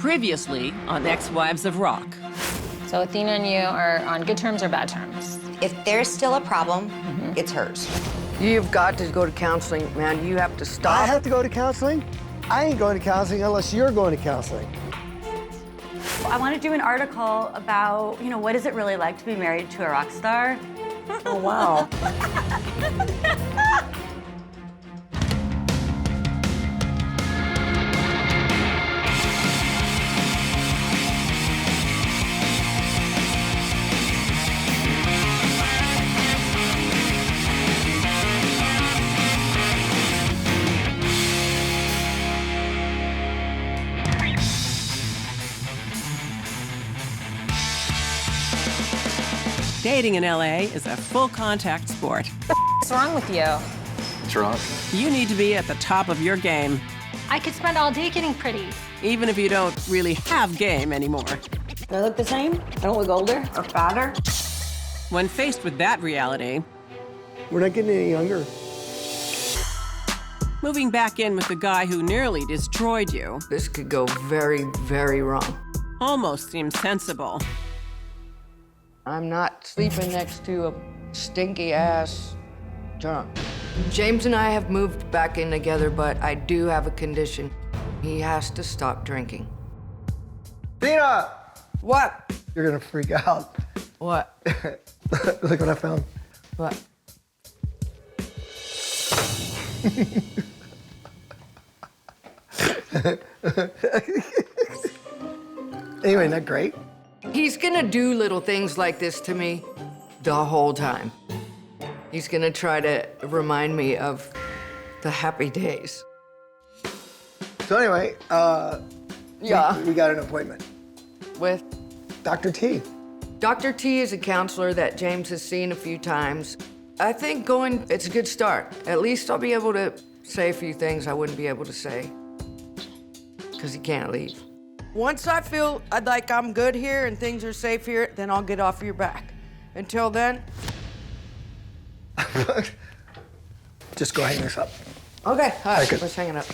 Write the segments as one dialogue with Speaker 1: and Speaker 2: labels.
Speaker 1: Previously on Ex-Wives of Rock.
Speaker 2: So Athena and you are on good terms or bad terms?
Speaker 3: If there's still a problem, it's hers.
Speaker 4: You've got to go to counseling, man. You have to stop.
Speaker 5: I have to go to counseling? I ain't going to counseling unless you're going to counseling.
Speaker 6: I want to do an article about, what is it really like to be married to a rock star?
Speaker 4: Oh, wow.
Speaker 1: Dating in LA is a full-contact sport.
Speaker 2: What's wrong with you?
Speaker 7: What's wrong?
Speaker 1: You need to be at the top of your game,
Speaker 8: I could spend all day getting pretty.
Speaker 1: even if you don't really have game anymore.
Speaker 4: Do I look the same? I don't look older or fatter?
Speaker 1: When faced with that reality,
Speaker 5: We're not getting any younger.
Speaker 1: moving back in with the guy who nearly destroyed you
Speaker 4: This could go very, very wrong.
Speaker 1: almost seems sensible.
Speaker 4: I'm not sleeping next to a stinky-ass drunk. James and I have moved back in together, but I do have a condition. He has to stop drinking.
Speaker 5: Athena!
Speaker 4: What?
Speaker 5: You're gonna freak out.
Speaker 4: What?
Speaker 5: Look what I found.
Speaker 4: What?
Speaker 5: Anyway, not great?
Speaker 4: He's gonna do little things like this to me the whole time. He's gonna try to remind me of the happy days.
Speaker 5: So anyway,
Speaker 4: Yeah.
Speaker 5: we got an appointment.
Speaker 4: With
Speaker 5: Dr. T.
Speaker 4: Dr. T is a counselor that James has seen a few times. I think it's a good start. At least I'll be able to say a few things I wouldn't be able to say, because he can't leave. Once I feel like I'm good here and things are safe here, then I'll get off your back. Until then,
Speaker 5: Just go hang this up.
Speaker 4: okay, all right,
Speaker 5: good.
Speaker 4: let's hang it up.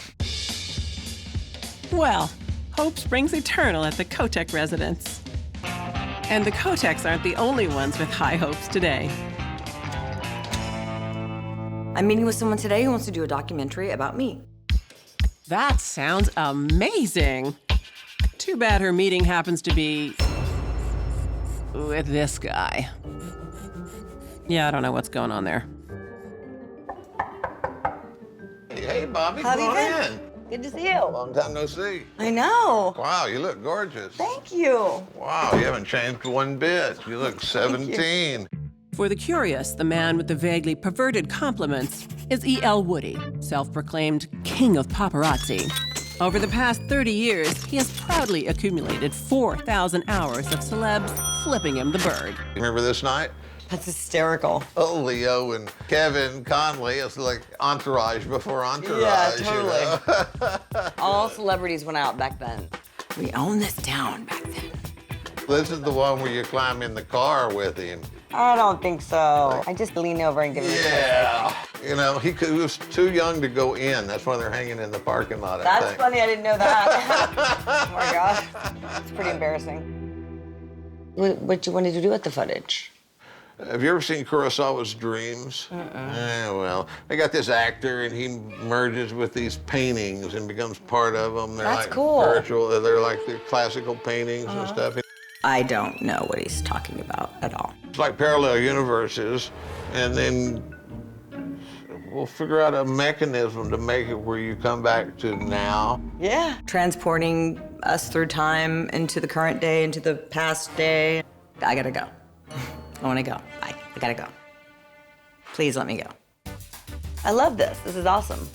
Speaker 1: Well, hope springs eternal at the Kotek residence. And the Koteks aren't the only ones with high hopes today.
Speaker 9: I'm meeting with someone today who wants to do a documentary about me.
Speaker 1: That sounds amazing. Too bad her meeting happens to be with this guy. Yeah, I don't know what's going on there.
Speaker 7: Hey, Bobbie,
Speaker 9: How have
Speaker 7: come
Speaker 9: you
Speaker 7: on
Speaker 9: been?
Speaker 7: in.
Speaker 9: Good to see you.
Speaker 7: Long time no see.
Speaker 9: I know.
Speaker 7: Wow, you look gorgeous.
Speaker 9: Thank you.
Speaker 7: Wow, you haven't changed one bit. You look 17.
Speaker 1: For the curious, the man with the vaguely perverted compliments is E.L. Woody, self-proclaimed king of paparazzi. Over the past 30 years, he has proudly accumulated 4,000 hours of celebs flipping him the bird.
Speaker 7: Remember this night?
Speaker 9: That's hysterical.
Speaker 7: Oh, Leo and Kevin Conley. It's like Entourage before Entourage.
Speaker 9: Yeah,
Speaker 7: you
Speaker 9: totally.
Speaker 7: know?
Speaker 9: All celebrities went out back then. We owned this town back then.
Speaker 7: This is the one where you climb in the car with him.
Speaker 9: I don't think so. I just lean over and give him a kiss.
Speaker 7: Yeah. You know, he was too young to go in. That's why they're hanging in the parking lot, I
Speaker 9: That's
Speaker 7: think.
Speaker 9: funny, I didn't know that. Oh my gosh, it's pretty embarrassing. What you wanted to do with the footage?
Speaker 7: Have you ever seen Kurosawa's Dreams? Well, they got this actor and he merges with these paintings and becomes part of them. They're
Speaker 9: That's
Speaker 7: like
Speaker 9: cool.
Speaker 7: virtual. They're like the classical paintings and stuff.
Speaker 9: I don't know what he's talking about at all.
Speaker 7: It's like parallel universes, and then we'll figure out a mechanism to make it where you come back to now.
Speaker 9: Yeah. Transporting us through time into the current day, into the past day. I gotta go. I wanna go. Bye. I gotta go. Please let me go. I love this. This is awesome.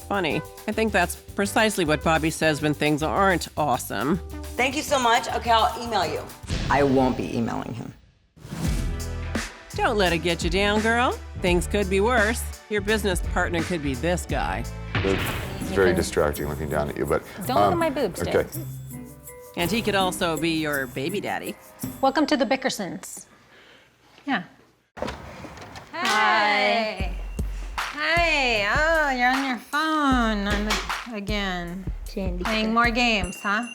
Speaker 1: Funny. I think that's precisely what Bobbie says when things aren't awesome.
Speaker 9: Thank you so much. Okay, I'll email you. I won't be emailing him.
Speaker 1: Don't let it get you down, girl. Things could be worse. Your business partner could be this guy.
Speaker 10: It's very distracting looking down at you, but...
Speaker 2: Don't look at my boobs, Dick.
Speaker 10: Okay.
Speaker 1: And he could also be your baby daddy.
Speaker 8: Welcome to the Bickersons. Yeah. Hi. Hi. Oh, you're on your phone again.
Speaker 3: Candy.
Speaker 8: Playing more games, huh?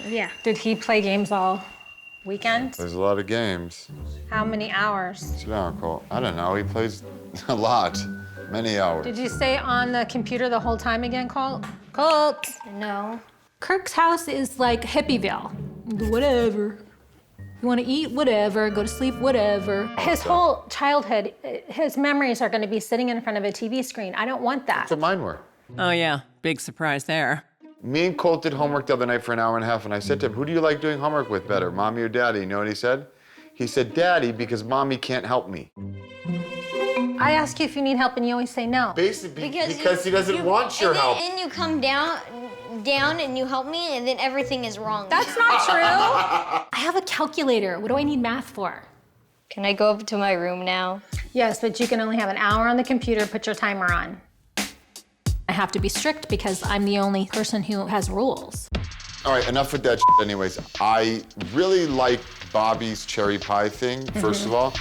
Speaker 8: Yeah.
Speaker 2: Did he play games all weekend?
Speaker 10: There's a lot of games.
Speaker 2: How many hours?
Speaker 10: Sit down, Colt. I don't know. He plays a lot. Many hours.
Speaker 2: Did you stay on the computer the whole time again, Colt? Colt!
Speaker 8: No.
Speaker 2: Kirk's house is like Hippieville. Whatever. You want to eat? Whatever. Go to sleep? Whatever. His whole childhood, his memories are going to be sitting in front of a TV screen. I don't want that.
Speaker 10: That's what mine were.
Speaker 1: Oh, yeah, big surprise there.
Speaker 10: Me and Colt did homework the other night for an hour and a half, and I said to him, who do you like doing homework with better, Mommy or Daddy? You know what he said? He said, Daddy, because Mommy can't help me.
Speaker 2: I ask you if you need help and you always say no.
Speaker 10: Basically, because he doesn't want your help.
Speaker 8: And you come down and you help me, and then everything is wrong.
Speaker 2: That's not true. I have a calculator. What do I need math for?
Speaker 8: Can I go up to my room now?
Speaker 2: Yes, but you can only have an hour on the computer. Put your timer on. I have to be strict because I'm the only person who has rules.
Speaker 10: All right, enough with that shit anyways. I really like Bobbie's cherry pie thing, first of all.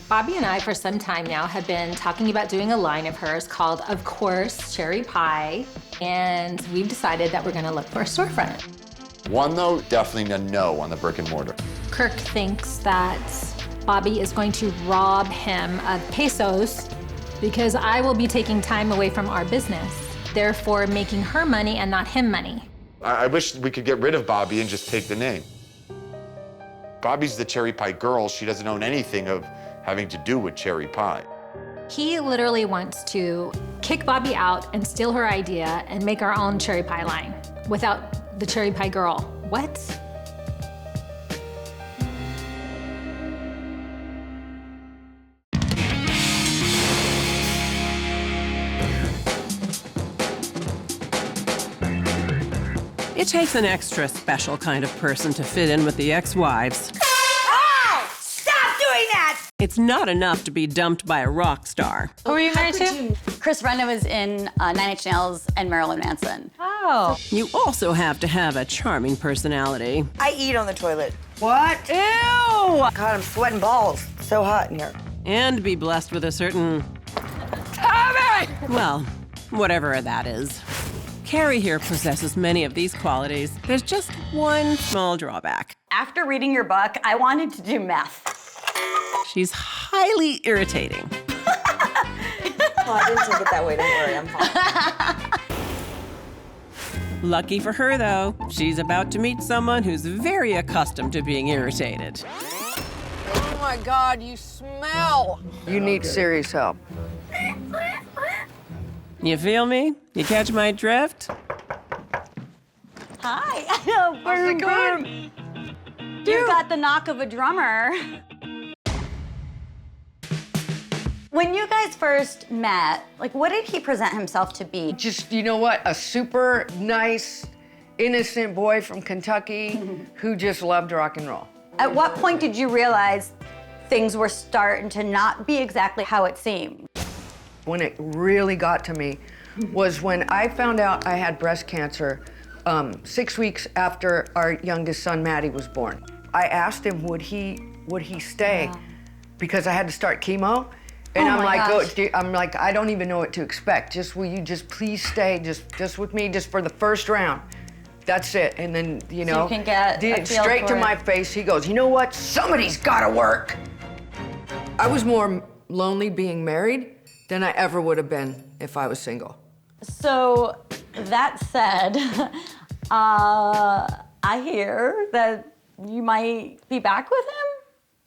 Speaker 2: Bobbie and I, for some time now, have been talking about doing a line of hers called, of course, Cherry Pie. And we've decided that we're gonna look for a storefront.
Speaker 10: One, though, definitely a no on the brick and mortar.
Speaker 2: Kirk thinks that Bobbie is going to rob him of pesos because I will be taking time away from our business, therefore making her money and not him money.
Speaker 10: I wish we could get rid of Bobbie and just take the name. Bobbie's the cherry pie girl. She doesn't own anything of having to do with cherry pie.
Speaker 2: He literally wants to kick Bobbie out and steal her idea and make our own cherry pie line without the cherry pie girl. What?
Speaker 1: It takes an extra special kind of person to fit in with the ex-wives.
Speaker 3: Oh! Stop doing that!
Speaker 1: It's not enough to be dumped by a rock star.
Speaker 2: Who are you married to?
Speaker 6: Chris Renna was in Nine Inch Nails and Marilyn Manson.
Speaker 2: Oh.
Speaker 1: You also have to have a charming personality.
Speaker 3: I eat on the toilet.
Speaker 4: What?
Speaker 3: Ew! God, I'm sweating balls. It's so hot in here.
Speaker 1: And be blessed with a certain... Well, whatever that is. Carrie here possesses many of these qualities. There's just one small drawback.
Speaker 6: After reading your book, I wanted to do meth.
Speaker 1: She's highly irritating.
Speaker 3: Oh, I didn't take it that way. Don't worry, I'm fine.
Speaker 1: Lucky for her, though, she's about to meet someone who's very accustomed to being irritated.
Speaker 4: Oh my God, you smell. You need serious help.
Speaker 1: You feel me? You catch my drift?
Speaker 6: Hi. How's it going? You've got the knock of a drummer. When you guys first met, like, what did he present himself to be?
Speaker 4: Just, you know what? A super nice, innocent boy from Kentucky who just loved rock and roll.
Speaker 6: At what point did you realize things were starting to not be exactly how it seemed?
Speaker 4: When it really got to me was when I found out I had breast cancer 6 weeks after our youngest son, Maddie, was born. I asked him, would he stay? Because I had to start chemo. And I'm like, I don't even know what to expect. Will you just please stay just with me, just for the first round? That's it. And then, you know,
Speaker 6: you can get a feel
Speaker 4: straight
Speaker 6: for
Speaker 4: to my face, he goes, you know what? Somebody's gotta work. I was more lonely being married than I ever would have been if I was single.
Speaker 6: So, that said, I hear that you might be back with him?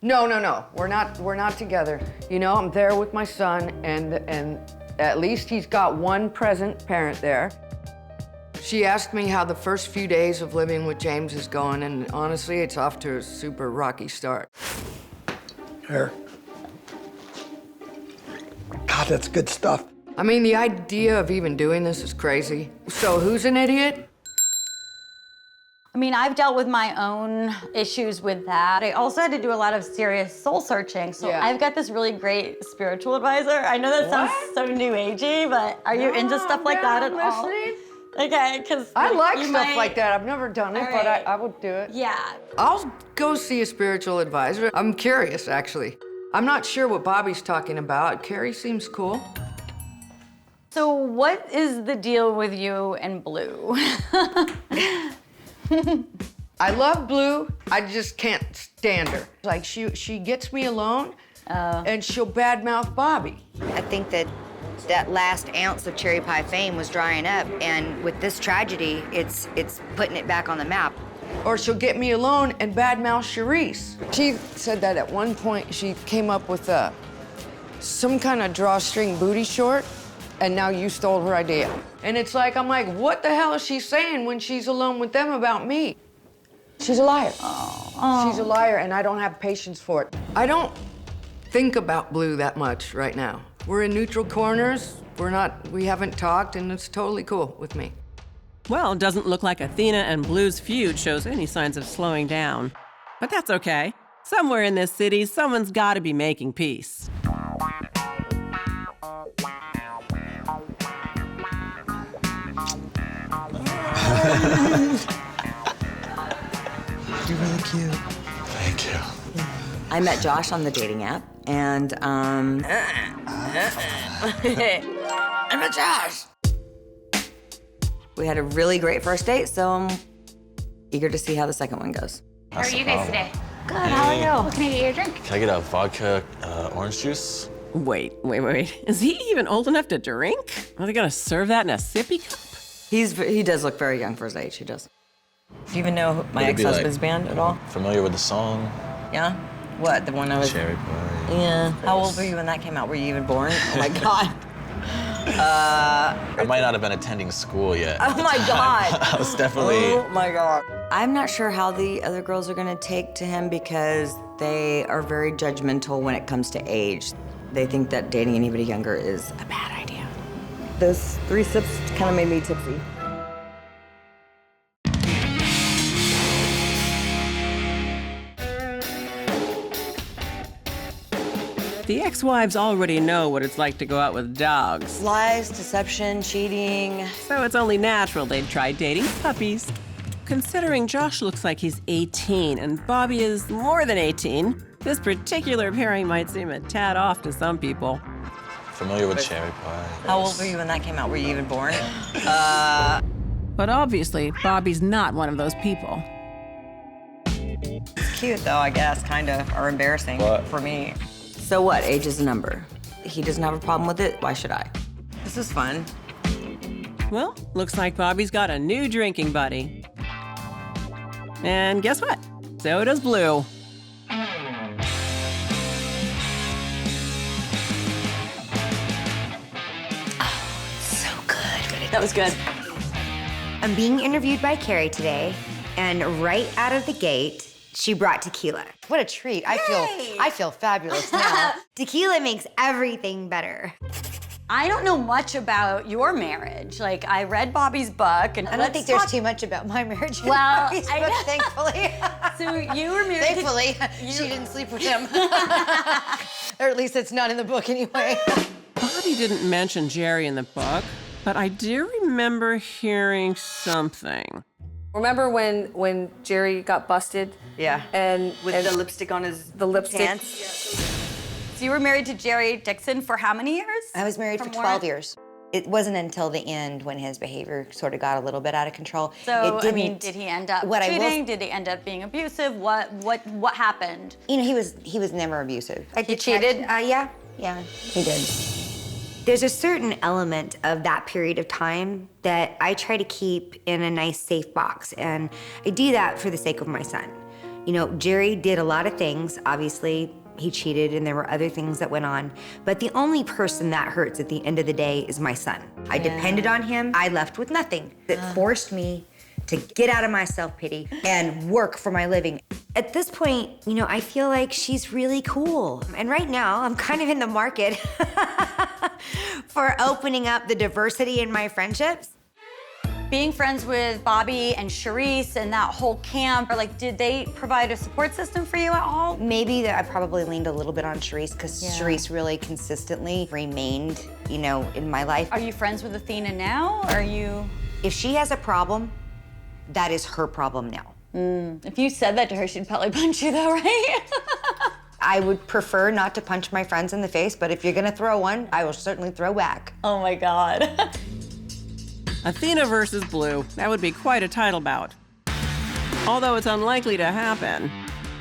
Speaker 4: No. We're not together. You know, I'm there with my son, and at least he's got one present parent there. She asked me how the first few days of living with James is going, and honestly, it's off to a super rocky start.
Speaker 5: Here. God, that's good stuff.
Speaker 4: I mean, the idea of even doing this is crazy. So who's an idiot?
Speaker 6: I mean, I've dealt with my own issues with that. I also had to do a lot of serious soul searching. So I've got this really great spiritual advisor. I know that sounds so new agey, but are you into stuff like that at all? Okay, because
Speaker 4: I like stuff like that. I've never done it, but I would do it.
Speaker 6: Yeah.
Speaker 4: I'll go see a spiritual advisor. I'm curious, actually. I'm not sure what Bobbie's talking about. Carrie seems cool.
Speaker 6: So what is the deal with you and Blue?
Speaker 4: I love Blue, I just can't stand her. Like, she gets me alone, and she'll badmouth Bobbie.
Speaker 11: I think that last ounce of cherry pie fame was drying up, and with this tragedy, it's putting it back on the map.
Speaker 4: Or she'll get me alone and badmouth Sharise. She said that at one point she came up with some kind of drawstring booty short, and now you stole her idea. And it's like, I'm like, what the hell is she saying when she's alone with them about me? She's a liar. She's a liar, and I don't have patience for it. I don't think about Blue that much right now. We're in neutral corners. We haven't talked, and it's totally cool with me.
Speaker 1: Well, it doesn't look like Athena and Blue's feud shows any signs of slowing down. But that's okay. Somewhere in this city, someone's got to be making peace.
Speaker 5: You're really cute.
Speaker 10: Thank you.
Speaker 9: I met Josh on the dating app, and I met Josh. We had a really great first date, so I'm eager to see how the second one goes.
Speaker 12: How are you guys today?
Speaker 6: Good, how are you?
Speaker 12: What can I get you a drink?
Speaker 13: Can I get a vodka orange juice?
Speaker 1: Wait. Is he even old enough to drink? Are they gonna serve that in a sippy cup?
Speaker 9: He does look very young for his age, he does. Do you even know my ex-husband's band at all?
Speaker 13: Familiar with the song?
Speaker 9: Yeah? What, the one I was...
Speaker 13: Cherry Pie.
Speaker 9: Yeah. How old were you when that came out? Were you even born? Oh my God.
Speaker 13: I might not have been attending school yet.
Speaker 9: Oh my God.
Speaker 13: I was definitely...
Speaker 9: Oh my God. I'm not sure how the other girls are gonna take to him because they are very judgmental when it comes to age. They think that dating anybody younger is a bad idea. Those 3 sips kind of made me tipsy.
Speaker 1: The ex-wives already know what it's like to go out with dogs.
Speaker 9: Lies, deception, cheating.
Speaker 1: So it's only natural they'd try dating puppies. Considering Josh looks like he's 18 and Bobbie is more than 18, this particular pairing might seem a tad off to some people.
Speaker 13: Familiar with Cherry Pie.
Speaker 9: How old were you when that came out? Were you even born?
Speaker 1: But obviously, Bobbie's not one of those people.
Speaker 9: It's cute though, I guess, kind of, or embarrassing for me. So what, age is a number. He doesn't have a problem with it, why should I? This is fun.
Speaker 1: Well, looks like Bobbie's got a new drinking buddy. And guess what? So does Blue.
Speaker 11: So good.
Speaker 6: That was good.
Speaker 11: I'm being interviewed by Carrie today, and right out of the gate, she brought tequila. What a treat. I feel fabulous now. Tequila makes everything better.
Speaker 6: I don't know much about your marriage. Like, I read Bobbie's book, and
Speaker 11: I don't think there's too much about my marriage. in
Speaker 6: Well,
Speaker 11: Bobbie's book, thankfully.
Speaker 6: So you were married
Speaker 11: Thankfully, she didn't sleep with him. Or at least it's not in the book anyway.
Speaker 1: Bobbie didn't mention Jerry in the book, but I do remember hearing something.
Speaker 3: Remember when Jerry got busted?
Speaker 9: Yeah.
Speaker 3: And
Speaker 9: with the lipstick on his pants?
Speaker 6: So you were married to Jerry Dixon for how many years?
Speaker 11: I was married for 12 years. It wasn't until the end when his behavior sort of got a little bit out of control.
Speaker 6: So, I mean, did he end up cheating? Did he end up being abusive? What happened?
Speaker 11: You know, he was never abusive.
Speaker 6: He cheated?
Speaker 11: Yeah, he did. There's a certain element of that period of time that I try to keep in a nice, safe box, and I do that for the sake of my son. You know, Jerry did a lot of things. Obviously, he cheated, and there were other things that went on, but the only person that hurts at the end of the day is my son. I depended on him. I left with nothing. It forced me to get out of my self-pity and work for my living. At this point, you know, I feel like she's really cool. And right now, I'm kind of in the market for opening up the diversity in my friendships.
Speaker 6: Being friends with Bobbie and Sharise and that whole camp, like, did they provide a support system for you at all?
Speaker 11: Maybe I probably leaned a little bit on Sharise because Sharise really consistently remained, you know, in my life.
Speaker 6: Are you friends with Athena now? Or are you?
Speaker 11: If she has a problem, that is her problem now.
Speaker 6: If you said that to her, she'd probably punch you though, right?
Speaker 11: I would prefer not to punch my friends in the face, but if you're gonna throw one, I will certainly throw back.
Speaker 6: Oh my God.
Speaker 1: Athena versus Blue. That would be quite a title bout. Although it's unlikely to happen,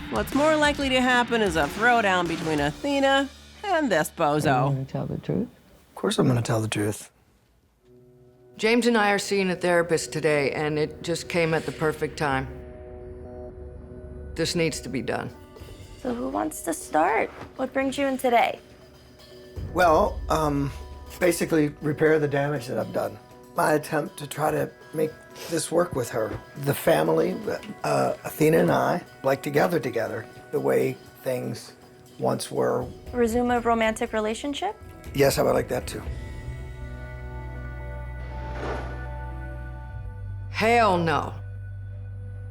Speaker 1: what's more likely to happen is a throwdown between Athena and this bozo.
Speaker 4: Tell the truth.
Speaker 5: Of course I'm gonna tell the truth.
Speaker 4: James and I are seeing a therapist today, and it just came at the perfect time. This needs to be done.
Speaker 12: So who wants to start? What brings you in today?
Speaker 5: Well, basically repair the damage that I've done. My attempt to try to make this work with her. The family, Athena and I, like together the way things once were.
Speaker 12: Resume a romantic relationship?
Speaker 5: Yes, I would like that too.
Speaker 4: Hell no.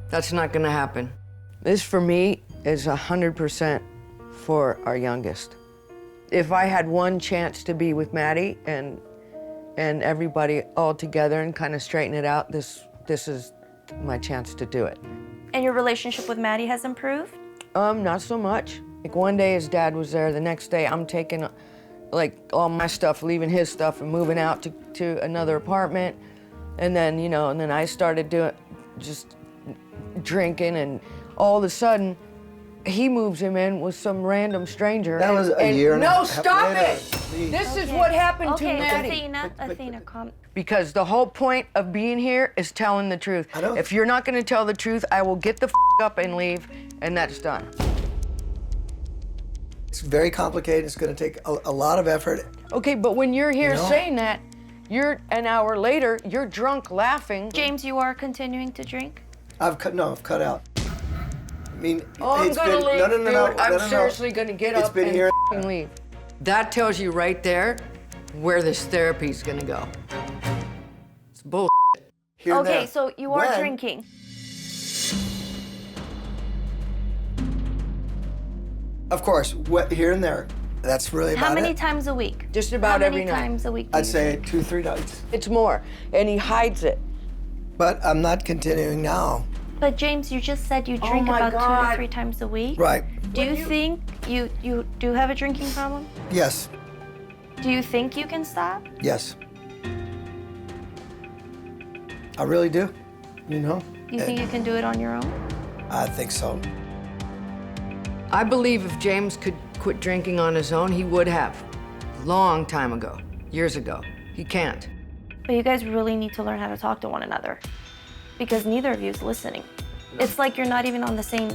Speaker 4: That's not gonna happen. This, for me, is 100% for our youngest. If I had one chance to be with Maddie and everybody all together and kind of straighten it out, this is my chance to do it.
Speaker 12: And your relationship with Maddie has improved?
Speaker 4: Not so much. Like one day his dad was there, the next day I'm taking like all my stuff, leaving his stuff and moving out to another apartment. And then, you know, and then I started just drinking, and all of a sudden he moves him in with some random stranger.
Speaker 5: That was a year and a half.
Speaker 4: No, stop
Speaker 5: later.
Speaker 4: it! This is what happened to Maddie.
Speaker 12: Athena, calm.
Speaker 4: Because the whole point of being here is telling the truth.
Speaker 5: I know.
Speaker 4: If you're not gonna tell the truth, I will get the up and leave, and that's done.
Speaker 5: It's very complicated. It's gonna take a lot of effort.
Speaker 4: Okay, but when you're here
Speaker 5: You know?
Speaker 4: saying that, you're an hour later, you're drunk laughing.
Speaker 12: James, you are continuing to drink?
Speaker 5: I've cut out. I mean,
Speaker 4: Oh, I'm
Speaker 5: it's
Speaker 4: gonna
Speaker 5: been,
Speaker 4: leave,
Speaker 5: no,
Speaker 4: dude. I'm seriously gonna get
Speaker 5: It's
Speaker 4: up
Speaker 5: been
Speaker 4: and
Speaker 5: here.
Speaker 4: f***ing leave. That tells you right there where this therapy's gonna go. It's bull.
Speaker 5: Here and
Speaker 12: Okay,
Speaker 5: there.
Speaker 12: so you are
Speaker 5: When?
Speaker 12: drinking.
Speaker 5: Of course, here and there. That's really about
Speaker 12: How many
Speaker 5: it.
Speaker 12: times a week?
Speaker 4: Just about every
Speaker 12: How
Speaker 4: night.
Speaker 12: many times a week do
Speaker 5: I'd
Speaker 12: you
Speaker 5: say
Speaker 12: drink?
Speaker 5: 2-3 nights.
Speaker 4: It's more, and he hides it.
Speaker 5: But I'm not continuing now.
Speaker 12: But James, you just said you drink
Speaker 4: my
Speaker 12: about 2
Speaker 4: God.
Speaker 12: to 3 times a week.
Speaker 5: Right.
Speaker 12: Do you think you do have a drinking problem?
Speaker 5: Yes.
Speaker 12: Do you think you can stop?
Speaker 5: Yes. I really do. You know?
Speaker 12: You think you can do it on your own?
Speaker 5: I think so.
Speaker 4: I believe if James could quit drinking on his own, he would have. Long time ago, years ago. He can't.
Speaker 12: But you guys really need to learn how to talk to one another, because neither of you is listening. It's like you're not even on the same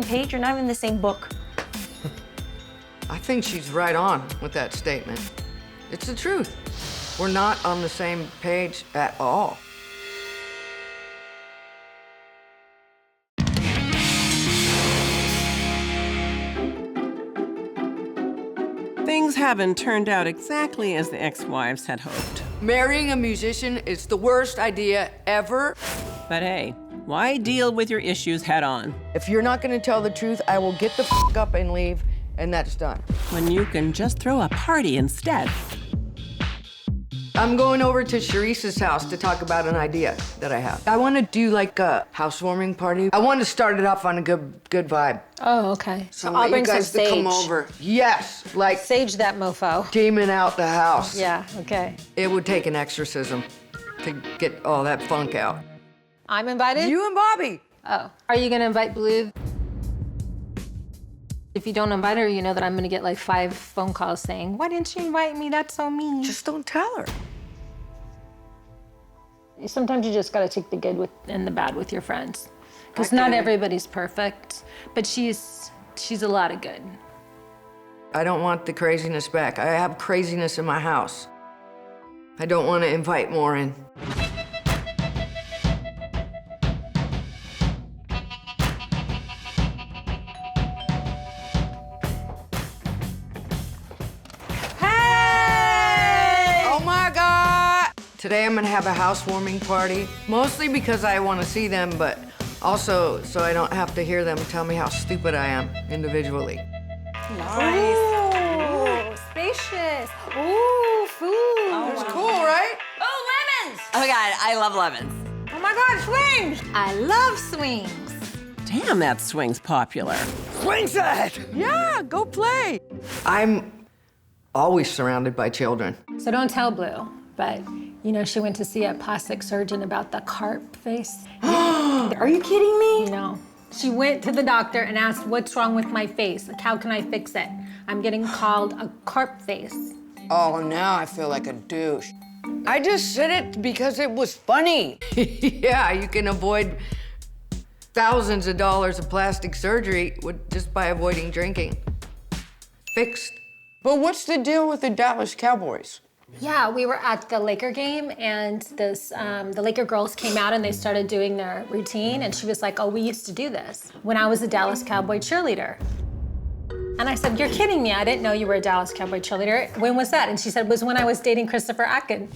Speaker 12: page, you're not even in the same book.
Speaker 4: I think she's right on with that statement. It's the truth. We're not on the same page at all.
Speaker 1: Things haven't turned out exactly as the ex-wives had hoped.
Speaker 4: Marrying a musician is the worst idea ever.
Speaker 1: But hey, why deal with your issues head on
Speaker 4: If you're not gonna tell the truth, I will get the up and leave, and that's done.
Speaker 1: when you can just throw a party instead?
Speaker 4: I'm going over to Sharice's house to talk about an idea that I have. I want to do like a housewarming party. I want to start it off on a good vibe.
Speaker 2: Oh, okay. So
Speaker 4: I
Speaker 2: I'll
Speaker 4: want
Speaker 2: bring
Speaker 4: you guys
Speaker 2: some
Speaker 4: to
Speaker 2: sage.
Speaker 4: come over. Yes, like
Speaker 2: Sage that mofo.
Speaker 4: demon out the house.
Speaker 2: Yeah, okay.
Speaker 4: It would take an exorcism to get all that funk out.
Speaker 2: I'm invited?
Speaker 4: You and Bobbie.
Speaker 2: Oh. Are you gonna invite Blue? If you don't invite her, you know that I'm gonna get like 5 phone calls saying, why didn't you invite me? That's so mean.
Speaker 4: Just don't tell her.
Speaker 2: Sometimes you just gotta take the good and the bad with your friends. Because not everybody's perfect, but she's a lot of good.
Speaker 4: I don't want the craziness back. I have craziness in my house. I don't want to invite more in.
Speaker 2: Hey!
Speaker 4: Oh my God! Today I'm gonna have a housewarming party, mostly because I want to see them, but also so I don't have to hear them tell me how stupid I am individually.
Speaker 2: Nice. Ooh, spacious. Ooh, food.
Speaker 4: It's cool, right?
Speaker 12: Oh, lemons!
Speaker 9: Oh my God, I love lemons.
Speaker 2: Oh my God, swings! I love swings.
Speaker 1: Damn, that swing's popular.
Speaker 5: Swing set!
Speaker 4: Yeah, go play. I'm always surrounded by children.
Speaker 2: So don't tell Blue, but You know, she went to see a plastic surgeon about the carp face.
Speaker 9: Are you kidding me?
Speaker 2: No. She went to the doctor and asked, what's wrong with my face? Like, how can I fix it? I'm getting called a carp face.
Speaker 4: Oh, now I feel like a douche. I just said it because it was funny. Yeah, you can avoid thousands of dollars of plastic surgery just by avoiding drinking. Fixed.
Speaker 14: But what's the deal with the Dallas Cowboys?
Speaker 2: Yeah, we were at the Laker game, and the Laker girls came out and they started doing their routine, and she was like, oh, we used to do this when I was a Dallas Cowboy cheerleader. And I said, you're kidding me, I didn't know you were a Dallas Cowboy cheerleader. When was that? And she said, it was when I was dating Christopher Akin.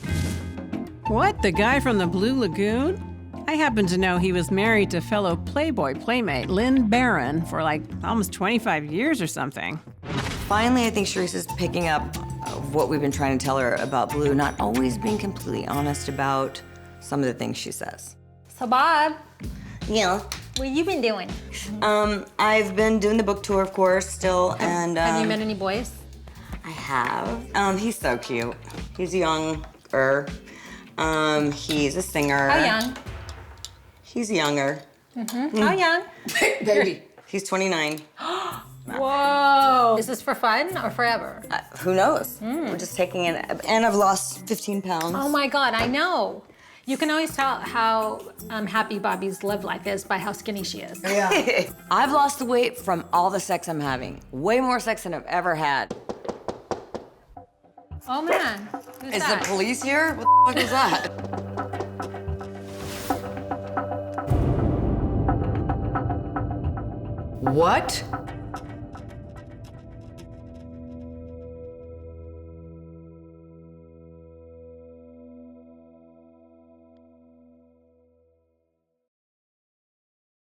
Speaker 1: What, the guy from the Blue Lagoon? I happen to know he was married to fellow Playboy playmate Lynn Barron for like almost 25 years or something.
Speaker 9: Finally, I think Sharise is picking up what we've been trying to tell her about Blue, not always being completely honest about some of the things she says.
Speaker 2: So Bob,
Speaker 9: Yeah.
Speaker 2: what you been doing?
Speaker 9: I've been doing the book tour, of course, still, and
Speaker 2: Have you met any boys?
Speaker 9: I have. He's so cute. He's younger. He's a singer.
Speaker 2: How young?
Speaker 9: He's younger.
Speaker 2: Mm-hmm. How young?
Speaker 4: Baby.
Speaker 9: He's 29.
Speaker 2: Whoa. Is this for fun or forever?
Speaker 9: Who knows? We're just taking it. And I've lost 15 pounds.
Speaker 2: Oh my God, I know. You can always tell how happy Bobbie's love life is by how skinny she is.
Speaker 4: Yeah.
Speaker 9: I've lost the weight from all the sex I'm having. Way more sex than I've ever had.
Speaker 2: Oh man, who's
Speaker 9: Is
Speaker 2: that?
Speaker 9: the police here? What the fuck is that?
Speaker 4: What?